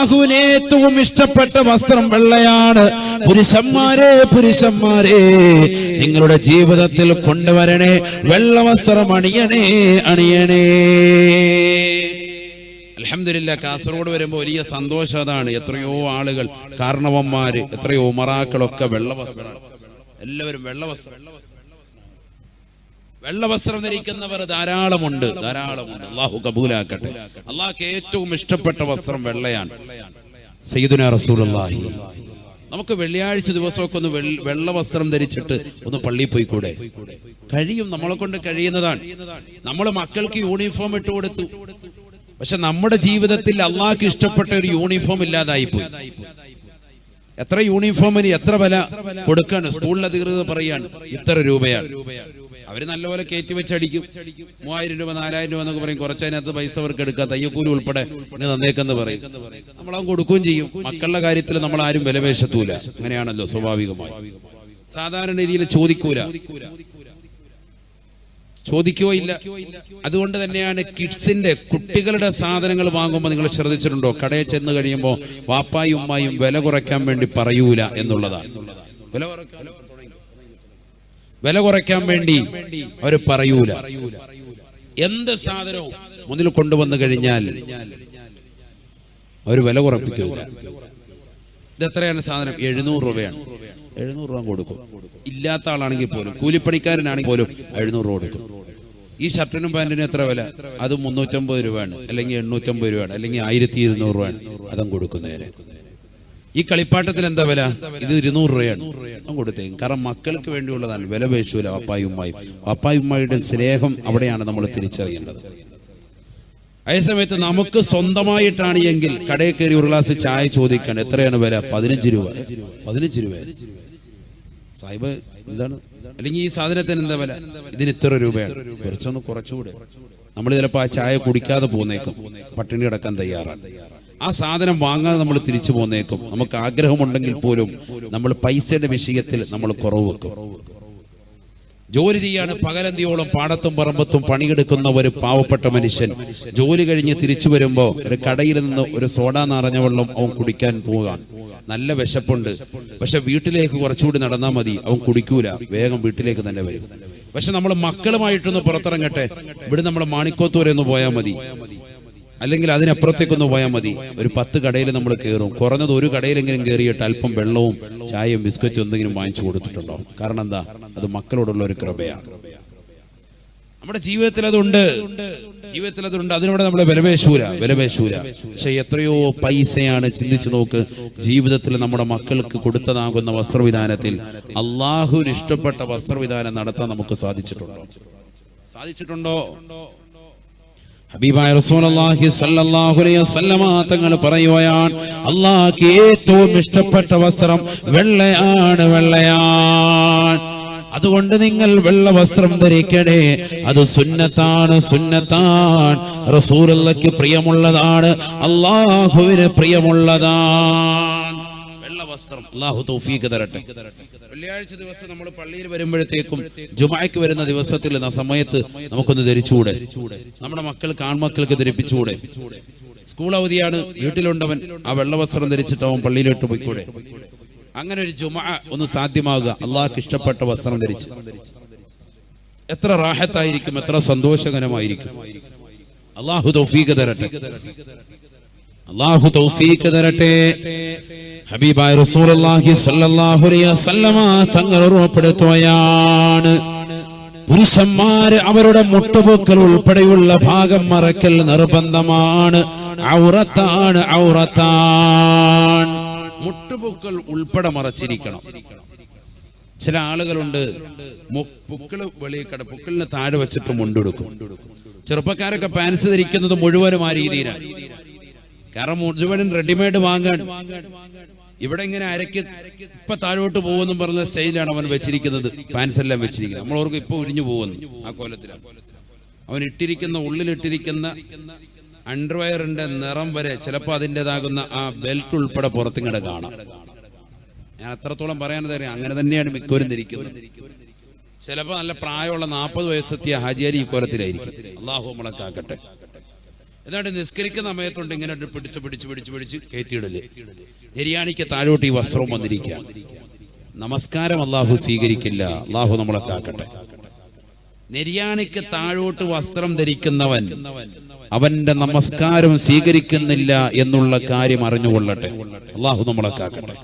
അല്ലാഹുവിന് ഏറ്റവും ഇഷ്ടപ്പെട്ട വസ്ത്രം വെള്ളയാണ്. പുരുഷന്മാരെ നിങ്ങളുടെ ജീവിതത്തിൽ കൊണ്ടുവരണേ, വെള്ള വസ്ത്രം അണിയണേ. അൽഹംദുലില്ലാഹ്, കാസർഗോഡ് വരുമ്പോൾ വലിയ സന്തോഷം അതാണ്. എത്രയോ ആളുകൾ, കാരണവന്മാര്, എത്രയോ ഉമറാക്കളൊക്കെ വെള്ള വസ്ത്രം, എല്ലാവരും വെള്ള വസ്ത്രം ധരിക്കുന്നവർ ധാരാളമുണ്ട്. അല്ലാഹു കബൂലാക്കട്ടെ. അല്ലാഹുക്ക് ഏറ്റവും ഇഷ്ടപ്പെട്ട വസ്ത്രം വെള്ളയാണ്. സയ്യിദുനാ റസൂലുള്ളാഹി, നമുക്ക് വെള്ളിയാഴ്ച ദിവസമൊക്കെ ഒന്ന് വെള്ള വസ്ത്രം ധരിച്ചിട്ട് ഒന്ന് പള്ളിയിൽ പോയിക്കൂടെ? കഴിയും, നമ്മളെ കൊണ്ട് കഴിയുന്നതാണ്. നമ്മൾ മക്കൾക്ക് യൂണിഫോം ഇട്ട് കൊടുത്തു, പക്ഷെ നമ്മുടെ ജീവിതത്തിൽ അള്ളാഹ്ക്ക് ഇഷ്ടപ്പെട്ട ഒരു യൂണിഫോം ഇല്ലാതായിപ്പോയി. എത്ര യൂണിഫോമിന് എത്ര വില കൊടുക്കാണ്? സ്കൂളിൽ അധികൃതർ പറയാണ് ഇത്ര രൂപയാണ്. അവര് നല്ലപോലെ കയറ്റി വെച്ചടിക്കും. 3000 രൂപ 4000 രൂപ എന്നൊക്കെ പറയും. കുറച്ചതിനകത്ത് പൈസ അവർക്ക് എടുക്കാം, തയ്യക്കൂലി ഉൾപ്പെടെ തന്നേക്കെന്ന് പറയും. നമ്മളവൻ കൊടുക്കുകയും ചെയ്യും. മക്കളുടെ കാര്യത്തിൽ നമ്മൾ ആരും വിലപേശത്തൂല. അങ്ങനെയാണല്ലോ സ്വാഭാവികമായി. സാധാരണ രീതിയിൽ ചോദിക്കുകയില്ല. അതുകൊണ്ട് തന്നെയാണ് കിഡ്സിന്റെ, കുട്ടികളുടെ സാധനങ്ങൾ വാങ്ങുമ്പോൾ നിങ്ങൾ ശ്രദ്ധിച്ചിട്ടുണ്ടോ? കടയിൽ ചെന്ന് കഴിയുമ്പോൾ വാപ്പായും ഉമ്മായും വില കുറയ്ക്കാൻ വേണ്ടി പറയൂല എന്നുള്ളതാണ്. വില കുറയ്ക്കാൻ വേണ്ടി അവർ പറയൂല. എന്ത് സാധനവും മുന്നിൽ കൊണ്ടുവന്നു കഴിഞ്ഞാൽ അവർ വില കുറപ്പിക്കൂല. ഇതെത്രയാണ് സാധനം? 700 രൂപയാണ്. 700 രൂപ കൊടുക്കും. ഇല്ലാത്ത ആളാണെങ്കിൽ പോലും, കൂലിപ്പണിക്കാരനാണെങ്കിൽ പോലും 700 രൂപ കൊടുക്കും. ഈ ഷർട്ടിനും പാന്റിനും എത്ര വില? അത് 350 രൂപയാണ്, അല്ലെങ്കിൽ 850 രൂപയാണ്, അല്ലെങ്കിൽ 1200 രൂപയാണ്. അതും കൊടുക്കുന്നേരെ. ഈ കളിപ്പാട്ടത്തിന് എന്താ വില? ഇത് 200 രൂപയാണ്. കൊടുത്തേക്കും. കാരണം മക്കൾക്ക് വേണ്ടിയുള്ളതാണ്. വില പേശൂല വാപ്പായുമ്മായുടെ സ്നേഹം അവിടെയാണ് നമ്മൾ തിരിച്ചറിയേണ്ടത്. അതേസമയത്ത് നമുക്ക് സ്വന്തമായിട്ടാണ് എങ്കിൽ കടയിൽ കയറി ഒരു ഗ്ലാസ് ചായ ചോദിക്കാൻ എത്രയാണ് വില? 15 രൂപ. 15 രൂപ സാഹിബ് എന്താണ്? അല്ലെങ്കിൽ ഈ സാധനത്തിന് എന്താ വില? ഇതിന് ഇത്ര രൂപയാണ്. കുറച്ചൊന്ന് കുറച്ചുകൂടെ. നമ്മൾ ചിലപ്പോൾ ആ ചായ കുടിക്കാതെ പോന്നേക്കും, പട്ടിണി കിടക്കാൻ തയ്യാറാണ്. ആ സാധനം വാങ്ങാതെ നമ്മൾ തിരിച്ചു പോന്നേക്കും. നമുക്ക് ആഗ്രഹമുണ്ടെങ്കിൽ പോലും നമ്മൾ പൈസയുടെ വിഷയത്തിൽ നമ്മൾ കുറവ് വെക്കും. ജോലി ചെയ്യാണ് പകലന്തിയോളം പാടത്തും പറമ്പത്തും പണിയെടുക്കുന്ന ഒരു പാവപ്പെട്ട മനുഷ്യൻ ജോലി കഴിഞ്ഞ് തിരിച്ചു വരുമ്പോ ഒരു കടയിൽ നിന്ന് ഒരു സോഡ നിറഞ്ഞ വെള്ളം അവൻ കുടിക്കാൻ പോകാൻ നല്ല വിശപ്പുണ്ട്. പക്ഷെ വീട്ടിലേക്ക് കുറച്ചുകൂടി നടന്നാൽ മതി, അവൻ കുടിക്കൂല, വേഗം വീട്ടിലേക്ക് തന്നെ വരും. പക്ഷെ നമ്മൾ മക്കളുമായിട്ടൊന്ന് പുറത്തിറങ്ങട്ടെ, ഇവിടെ നമ്മുടെ മാണിക്കോത്ത് വരെ ഒന്ന് പോയാൽ മതി, അല്ലെങ്കിൽ അതിനപ്പുറത്തേക്കൊന്ന് പോയാൽ മതി. ഒരു 10 കടയിൽ നമ്മൾ കയറും. കുറഞ്ഞത് ഒരു കടയിലെങ്കിലും കയറിയിട്ട് അല്പം വെള്ളവും ചായയും ബിസ്ക്കറ്റും എന്തെങ്കിലും വാങ്ങിച്ചു കൊടുത്തിട്ടുണ്ടോ? കാരണം എന്താ? അത് മക്കളോടുള്ള ഒരു കൃപയാണ്. നമ്മുടെ ജീവിതത്തിൽ അതുണ്ട്. അതിനോട് നമ്മൾ വിലപേശൂല. പക്ഷെ എത്രയോ പൈസയാണ്, ചിന്തിച്ചു നോക്ക്. ജീവിതത്തിൽ നമ്മുടെ മക്കൾക്ക് കൊടുത്തതാകുന്ന വസ്ത്രവിധാനത്തിൽ അള്ളാഹുവിന് ഇഷ്ടപ്പെട്ട വസ്ത്രവിധാനം നടത്താൻ നമുക്ക് സാധിച്ചിട്ടുണ്ടോ? ഹബീബായ റസൂലുള്ളാഹി സ്വല്ലല്ലാഹു അലൈഹി വസല്ലമ തങ്ങൾ പറയുകയാണ്, അല്ലാഹുവിന് ഏറ്റവും ഇഷ്ടപ്പെട്ട വസ്ത്രം വെള്ളയാണ്. അതുകൊണ്ട് നിങ്ങൾ വെള്ള വസ്ത്രം ധരിക്കണേ. അത് സുന്നത്താണ്. റസൂലുള്ളാഹിക്ക് പ്രിയമുള്ളതാണ്, അല്ലാഹുവിന് പ്രിയമുള്ളതാണ് വെള്ള വസ്ത്രം. അല്ലാഹു തൗഫീഖ് തരട്ടെ. വെള്ളിയാഴ്ച ദിവസം നമ്മൾ പള്ളിയിൽ വരുമ്പോഴത്തേക്കും ജുമുഅയ്ക്ക് വരുന്ന ദിവസത്തിൽ സമയത്ത് നമുക്കൊന്ന് ധരിച്ചുകൂടെ? നമ്മുടെ ആൺമക്കൾക്ക് ധരിപ്പിച്ചുകൂടെ? സ്കൂൾ അവധിയാണ്, വീട്ടിലുണ്ടവൻ ആ വെള്ളവസ്ത്രം ധരിച്ചിട്ട് അവൻ പള്ളിയിലോട്ട് പോയിക്കൂടെ? അങ്ങനെ ഒരു ജുമുഅ ഒന്ന് സാധ്യമാകുക അള്ളാഹ്ക്ക് ഇഷ്ടപ്പെട്ട വസ്ത്രം ധരിച്ച്. എത്ര റാഹത്തായിരിക്കും, എത്ര സന്തോഷകരമായിരിക്കും. അല്ലാഹു തൗഫീഖ് തരട്ടെ. ഹബീബായ റസൂലുള്ളാഹി സ്വല്ലല്ലാഹു അലൈഹി വസല്ലമ തങ്ങൾ ഉറപ്പെടുത്തുകയാണ്, പുരുഷന്മാര് അവരുടെ മുട്ടുപൊക്കൽ ഉൾപ്പെടെയുള്ള ഭാഗം മറക്കൽ നിർബന്ധമാണ്. ഔറത്താണ്. മുട്ടുപൊക്കൽ ഉൾപ്പെടെ മറച്ചിരിക്കണം. ചില ആളുകളുണ്ട് പൊക്കിള് വെളിയിൽ പൊക്കിളിന് താഴെ വെച്ചിട്ട് മുണ്ടെടുക്കും. ചെറുപ്പക്കാരൊക്കെ പാൻസ് ധരിക്കുന്നത് മുഴുവനും ആ രീതിയിലാണ്. കാരണം മുഴുവനും റെഡിമെയ്ഡ് വാങ്ങാൻ ഇവിടെ ഇങ്ങനെ അരക്ക് ഇപ്പൊ താഴോട്ട് പോകുമെന്നും പറഞ്ഞ സ്റ്റൈലാണ് അവൻ വെച്ചിരിക്കുന്നത്. പാൻസ് എല്ലാം വെച്ചിരിക്കുന്നത്. നമ്മളവർക്ക് ഇപ്പൊ ഉരിഞ്ഞു പോകുന്നു ആ കോലത്തിലാണ്. അവൻ ഉള്ളിലിട്ടിരിക്കുന്ന അണ്ടർവെയറിന്റെ നിറം വരെ ചിലപ്പോൾ അതിൻ്റെതാകുന്ന ആ ബെൽറ്റ് ഉൾപ്പെടെ പുറത്തിങ്ങടെ കാണാം. ഞാൻ അത്രത്തോളം പറയാനത് അറിയാം. അങ്ങനെ തന്നെയാണ് മിക്കവരും ധരിക്കുന്നത്. ചിലപ്പോൾ നല്ല പ്രായമുള്ള 40 വയസ്സെത്തിയ ഹാജിയാരി ഈ കോലത്തിലായിരിക്കും. അള്ളാഹു നമ്മളെ കാക്കട്ടെ. എന്നിട്ട് നിസ്കരിക്കുന്ന സമയത്തുണ്ട് ഇങ്ങനെ പിടിച്ച് പിടിച്ച് പിടിച്ച് പിടിച്ച് കയറ്റിയിടല്. നെരിയാണിക്ക് താഴോട്ട് ഈ വസ്ത്രം വന്നിരിക്കുക. നമസ്കാരം അള്ളാഹു സ്വീകരിക്കില്ല. അള്ളാഹു നമ്മളെ കാക്കട്ടെ. നെരിയാണിക്ക് താഴോട്ട് വസ്ത്രം ധരിക്കുന്നവൻ അവന്റെ നമസ്കാരം സ്വീകരിക്കുന്നില്ല എന്നുള്ള കാര്യം അറിഞ്ഞുകൊള്ളട്ടെ. അള്ളാഹു നമ്മളെ കാക്കട്ടെ.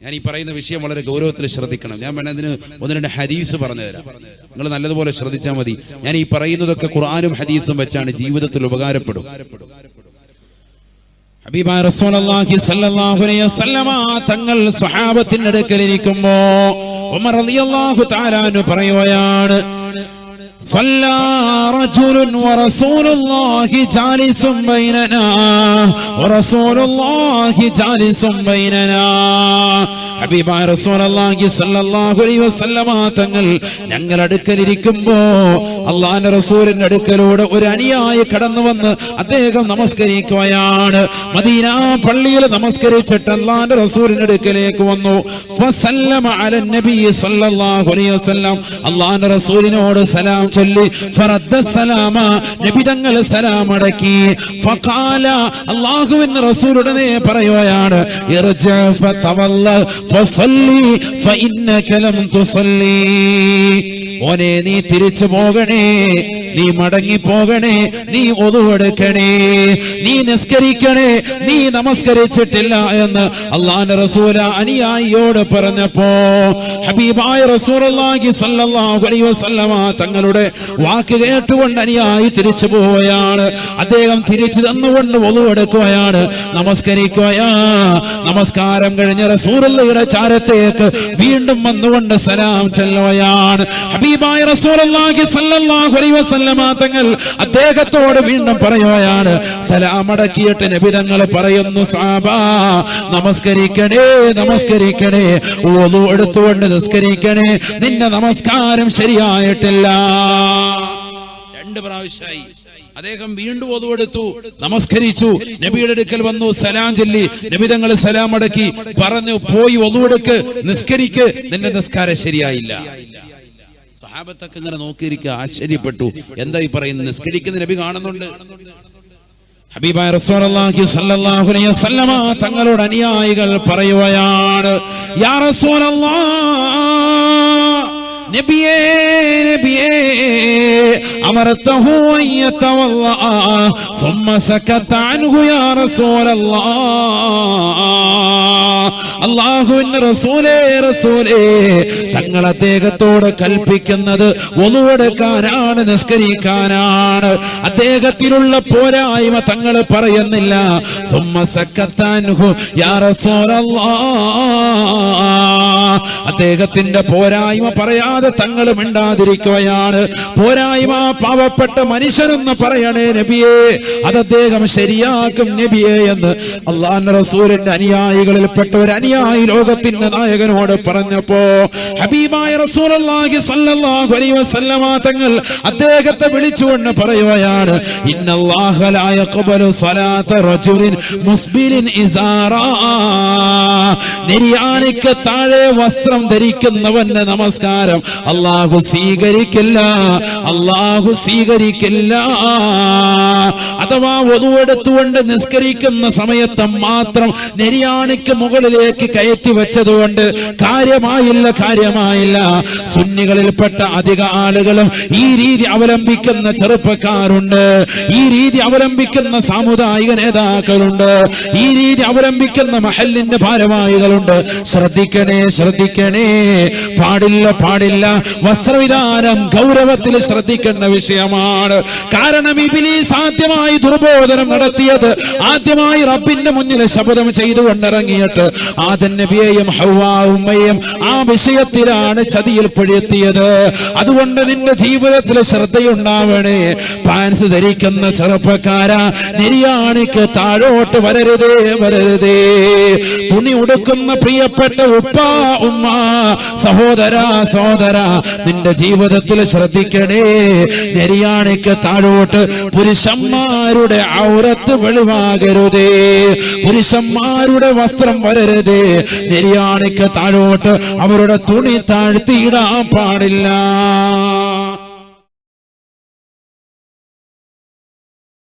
ഞാൻ ഈ പറയുന്ന വിഷയം വളരെ ഗൗരവത്തിൽ ശ്രദ്ധിക്കണം. ഞാൻ വേണതിന് 1-2 ഹദീസ് പറഞ്ഞു തരാം. നിങ്ങൾ നല്ലതുപോലെ ശ്രദ്ധിച്ചാൽ മതി. ഞാൻ ഈ പറയുന്നതൊക്കെ ഖുർആനും ഹദീസും വെച്ചാണ്, ജീവിതത്തിൽ ഉപകാരപ്പെടും. ഹബീബായ റസൂലുള്ളാഹി സ്വല്ലല്ലാഹു അലൈഹി വസല്ലമ തങ്ങൾ സ്വഹാബത്തിന്റെ അടുക്കൽ ഇരിക്കുമ്പോൾ ഉമർ റളിയല്ലാഹു തആല അൻഹു പറയുകയാണ്, صلى رجل ورسول الله جالس بيننا ورسول الله جالس بيننا. ഹബീബായ റസൂലുള്ളാഹി സ്വല്ലല്ലാഹു അലൈഹി വസല്ലമ തങ്ങൾ ഞങ്ങളുടെ അടുക്കൽ ഇരിക്കുമ്പോൾ അല്ലാഹുവിന്റെ റസൂലിന്റെ അടുക്കലൂടെ ഒരു അനുയായി കടന്നു വന്ന് അദ്ദേഹം നമസ്കരിക്കുകയാണ്. മദീന പള്ളിയിൽ നമസ്കരിച്ചിട്ട് അല്ലാഹുവിന്റെ റസൂലിന്റെ അടുക്കലേക്ക് വന്നു. ഫസല്ലമ അലൻ നബി സ്വല്ലല്ലാഹു അലൈഹി വസല്ലം, അല്ലാഹുവിന്റെ റസൂലിനോട് സലാം ചൊല്ലി. ഫറദ്ദ സലാമ, നബി തങ്ങൾ സലാം അടക്കി. ഫഖാല, അല്ലാഹുവിന്റെ റസൂൽ ഉടനെ പറയുകയാണ്, ഇർജഅ ഫതവല്ല ഫസല്ലി ഫഇന്നക ലം തുസല്ലി. ഓനെ നീ തിരിച്ചു പോകണേ, നീ മടങ്ങി പോകണേ, നീ ഒളു എടുക്കണേ, നീ നിസ്കരിക്കണേ, നീ നമസ്കരിച്ചിട്ടില്ല എന്ന് അല്ലാഹുവിന്റെ റസൂൽ അനുയായിയോട് പറഞ്ഞപ്പോ ഹബീബായ റസൂലുള്ളാഹി സ്വല്ലല്ലാഹു അലൈഹി വസല്ലമ തങ്ങളുടെ വാക്ക് കേട്ടുകൊണ്ട് അനുയായി തിരിച്ചു പോവുകയാണ്. അദ്ദേഹം തിരിച്ചു തന്നുകൊണ്ട് ഒളു എടുക്കുകയാണ്, നമസ്കരിക്കുകയാ. നമസ്കാരം കഴിഞ്ഞ റസൂലുള്ളാഹിയുടെ ചാരത്തേക്ക് വീണ്ടും വന്നുകൊണ്ട് സലാം ചൊല്ലുകയാണ്. ഹബീബായ റസൂലുള്ളാഹി സ്വല്ലല്ലാഹു അലൈഹി വസല്ലമ തങ്ങൾ അദ്ദേഹത്തോട് വീണ്ടും പറയുകയാണ്, സലാം അടക്കിയിട്ട് നബി തങ്ങൾ പറയുന്നു, സഹാബാ നമസ്കരിക്കണേ, നമസ്കരിക്കണേ, ഒളു എടുത്തുകൊണ്ട് നിസ്കരിക്കണേ, നിന്റെ നമസ്കാരം ശരിയായിട്ടില്ല. 2 പ്രാവശ്യമായി. അദ്ദേഹം വീണ്ടും ഒളു എടുത്തു, നമസ്കരിച്ചു, നബിയുടെ അടുക്കൽ വന്നു, സലാം ചൊല്ലി. നബി തങ്ങൾ സലാം അടക്കി പറഞ്ഞു, പോയി ഒളു എടുക്ക്, നിസ്കരിക്ക്, നിന്റെ നിസ്കാരം ശരിയായില്ല. സഹാബത്തൊക്കെ ഇങ്ങനെ നോക്കിയിരിക്കുക, ആശ്ചര്യപ്പെട്ടു. എന്താ ഈ പറയുന്നത്? നിസ്കരിക്കുന്ന നബി കാണുന്നുണ്ട്. ഹബീബായ റസൂലുള്ളാഹി സ്വല്ലല്ലാഹു അലൈഹി വസല്ലമ തങ്ങളുടെ അനുയായികൾ പറയുകയാണ്, യാ റസൂലല്ലാഹ്, നബിയേ, നബിയേ, അമർതഹു അൻ യതവല്ല ثم سكت عنه يا رسول الله. അല്ലാഹുവിന്റെ റസൂലേ, റസൂലേ, തങ്ങൾ അദ്ദേഹത്തോട് കൽപ്പിക്കുന്നത് ഒളു എടുക്കാനാണ്, നിസ്കരിക്കാനാണ്. അദ്ദേഹത്തിലുള്ള പോരായ്മ തങ്ങൾ പറയുന്നില്ല. ثم سكت عنه يا رسول الله. അദ്ദേഹത്തിന്റെ പോരായ്മ പറയാതെ തങ്ങൾ മിണ്ടാതിരിക്കുകയാണ്. പോരായ്മ പാവപ്പെട്ട മനുഷ്യരെന്ന് പറയണേ നബിയേ, അത് അദ്ദേഹം ശരിയാക്കും നബിയേ എന്ന് അല്ലാഹുവിന്റെ റസൂലിന്റെ അനുയായികളിൽപ്പെട്ട ഒരു അനുയായി ലോകത്തിന്റെ നായകനോട് പറഞ്ഞപ്പോ ഹബീബായ റസൂലുള്ളാഹി സ്വല്ലല്ലാഹു അലൈഹി വസല്ലമ തങ്ങൾ അദ്ദേഹത്തെ വിളിച്ചുകൊണ്ട് പറയുകയാണ്, ഇന്നല്ലാഹ ലാ യഖ്ബലു സ്വലാത റജുലിൻ മുസ്ബിലിൻ ഇസാറാ. നെരിയാണിക്ക് താഴെ വസ്ത്രം ധരിക്കുന്നവന്റെ നമസ്കാരം അല്ലാഹു സ്വീകരിക്കില്ല, അല്ലാഹു സ്വീകരിക്കില്ല. അഥവാ ഒളു എടുത്തുകൊണ്ട് നിസ്കരിക്കുന്ന സമയത്ത് മാത്രം നെരിയാണിക്ക് മുകളിലേക്ക് കയറ്റി വെച്ചതുകൊണ്ട് കാര്യമായില്ല, കാര്യമായില്ല. സുന്നികളിൽപ്പെട്ട അധിക ആളുകളും ഈ രീതി അവലംബിക്കുന്ന ചെറുപ്പക്കാരുണ്ട്, ഈ രീതി അവലംബിക്കുന്ന സാമുദായിക നേതാക്കളുണ്ട്, ഈ രീതി അവലംബിക്കുന്ന മഹല്ലിന്റെ ഭാരവാഹികളുണ്ട്. ശ്രദ്ധിക്കണേ, ശ്രദ്ധിക്കണേ, പാടില്ല, പാടില്ല. വസ്ത്രവിധാനം ഗൗരവത്തിൽ ശ്രദ്ധിക്കേണ്ട വിഷയമാണ്. കാരണം ഇബ്ലീസ് ആദ്യമായി ദുർബോധനം നടത്തിയത്, ആദ്യമായി റബ്ബിന്റെ മുന്നിൽ ശപഥം ചെയ്തുകൊണ്ടിറങ്ങിയിട്ട് ആദം നബിയെയും ഹവ്വാ ഉമ്മയെയും ആ വിഷയത്തിലാണ് ചതിയിൽ പെടുത്തിയത്. അതുകൊണ്ട് നിന്റെ ജീവിതത്തിൽ ശ്രദ്ധയുണ്ടാവണേ. പാൻസ് ധരിക്കുന്ന ചെറുപ്പക്കാരാ, നെരിയാണിക്ക് താഴോട്ട് വരരുതേ, വരരുതേ. തുണി ഉടുക്കുന്ന പ്രിയപ്പെട്ട ഉപ്പ, ഉമ്മ, സഹോദര, സഹോദര, നിന്റെ ജീവിതത്തിൽ ശ്രദ്ധിക്കണേ. നെരിയാണിക്ക് താഴോട്ട് പുരുഷന്മാരുടെ ഔറത്ത് വെളിവാകരുതേ, പുരുഷന്മാരുടെ വസ്ത്രം വരരുതേ. നെരിയാണിക്ക് താഴോട്ട് അവരുടെ തുണി താഴ്ത്തിയിടാൻ പാടില്ല.